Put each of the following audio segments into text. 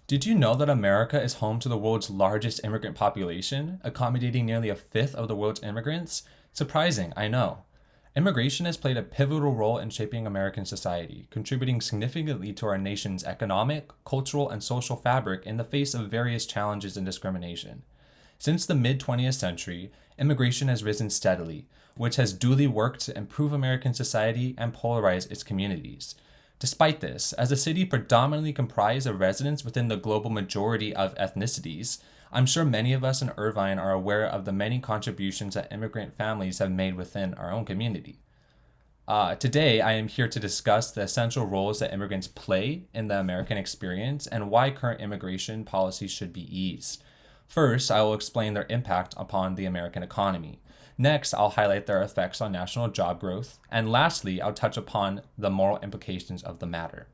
Did you know that America is home to the world's largest immigrant population, accommodating nearly a fifth of the world's immigrants? Surprising, I know. Immigration has played a pivotal role in shaping American society, contributing significantly to our nation's economic, cultural, and social fabric in the face of various challenges and discrimination. Since the mid 20th century, immigration has risen steadily, which has duly worked to improve American society and polarize its communities. Despite this, as a city predominantly comprised of residents within the global majority of ethnicities, I'm sure many of us in Irvine are aware of the many contributions that immigrant families have made within our own community. Today, I am here to discuss the essential roles that immigrants play in the American experience and why current immigration policies should be eased. First, I will explain their impact upon the American economy. Next, I'll highlight their effects on national job growth. And lastly, I'll touch upon the moral implications of the matter.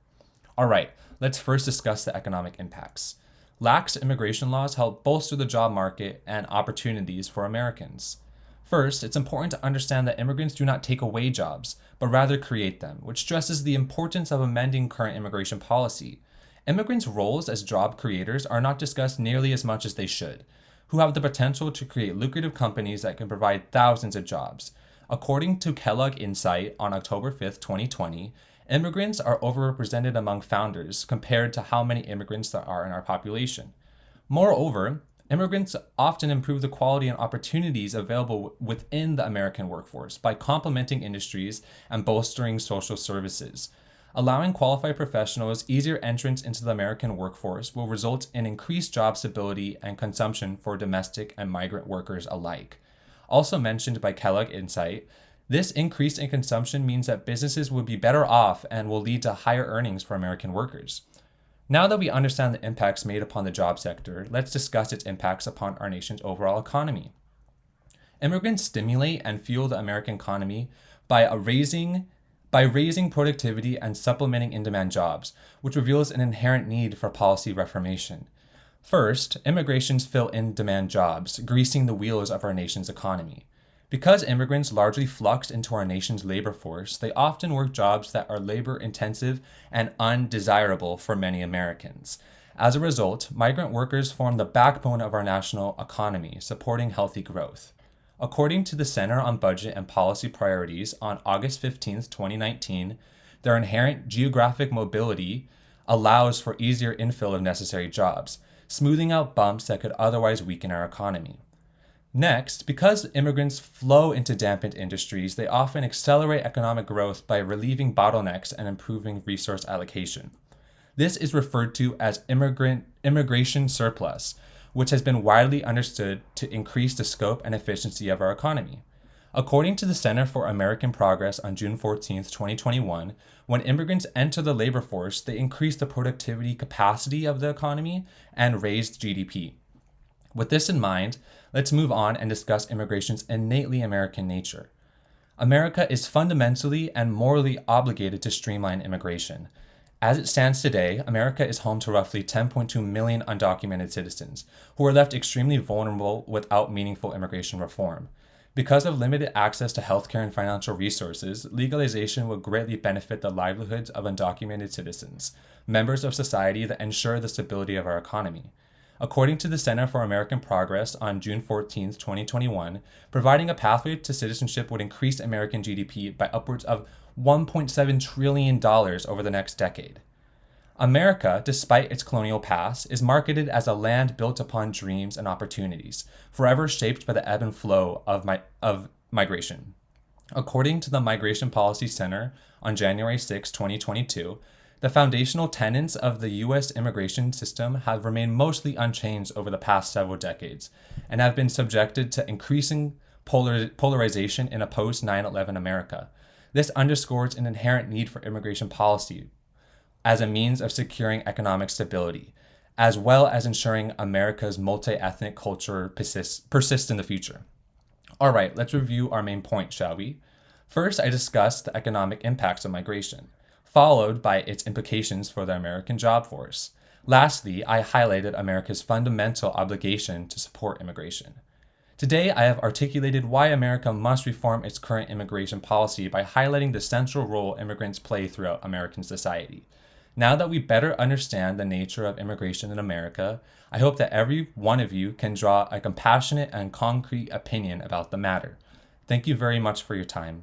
All right, let's first discuss the economic impacts. Lax immigration laws help bolster the job market and opportunities for Americans. First, it's important to understand that immigrants do not take away jobs, but rather create them, which stresses the importance of amending current immigration policy. Immigrants' roles as job creators are not discussed nearly as much as they should, who have the potential to create lucrative companies that can provide thousands of jobs. According to Kellogg Insight on October 5th, 2020, immigrants are overrepresented among founders compared to how many immigrants there are in our population. Moreover, immigrants often improve the quality and opportunities available within the American workforce by complementing industries and bolstering social services. Allowing qualified professionals easier entrance into the American workforce will result in increased job stability and consumption for domestic and migrant workers alike. Also mentioned by Kellogg Insight, this increase in consumption means that businesses will be better off and will lead to higher earnings for American workers. Now that we understand the impacts made upon the job sector, let's discuss its impacts upon our nation's overall economy. Immigrants stimulate and fuel the American economy by raising productivity and supplementing in-demand jobs, which reveals an inherent need for policy reformation. First, immigrations fill in-demand jobs, greasing the wheels of our nation's economy. Because immigrants largely fluxed into our nation's labor force, they often work jobs that are labor-intensive and undesirable for many Americans. As a result, migrant workers form the backbone of our national economy, supporting healthy growth. According to the Center on Budget and Policy Priorities on August 15, 2019, their inherent geographic mobility allows for easier infill of necessary jobs, smoothing out bumps that could otherwise weaken our economy. Next, because immigrants flow into dampened industries, they often accelerate economic growth by relieving bottlenecks and improving resource allocation. This is referred to as immigration surplus, which has been widely understood to increase the scope and efficiency of our economy. According to the Center for American Progress on June 14, 2021, when immigrants enter the labor force, they increase the productivity capacity of the economy and raise GDP. With this in mind, let's move on and discuss immigration's innately American nature. America is fundamentally and morally obligated to streamline immigration. As it stands today, America is home to roughly 10.2 million undocumented citizens, who are left extremely vulnerable without meaningful immigration reform. Because of limited access to healthcare and financial resources, legalization would greatly benefit the livelihoods of undocumented citizens, members of society that ensure the stability of our economy. According to the Center for American Progress on June 14, 2021, providing a pathway to citizenship would increase American GDP by upwards of $1.7 trillion over the next decade. America, despite its colonial past, is marketed as a land built upon dreams and opportunities, forever shaped by the ebb and flow of migration. According to the Migration Policy Center on January 6, 2022, the foundational tenets of the U.S. immigration system have remained mostly unchanged over the past several decades and have been subjected to increasing polarization in a post 9/11 America. This underscores an inherent need for immigration policy as a means of securing economic stability, as well as ensuring America's multi-ethnic culture persists in the future. All right, let's review our main point, shall we? First, I discussed the economic impacts of migration, followed by its implications for the American job force. Lastly, I highlighted America's fundamental obligation to support immigration. Today, I have articulated why America must reform its current immigration policy by highlighting the central role immigrants play throughout American society. Now that we better understand the nature of immigration in America, I hope that every one of you can draw a compassionate and concrete opinion about the matter. Thank you very much for your time.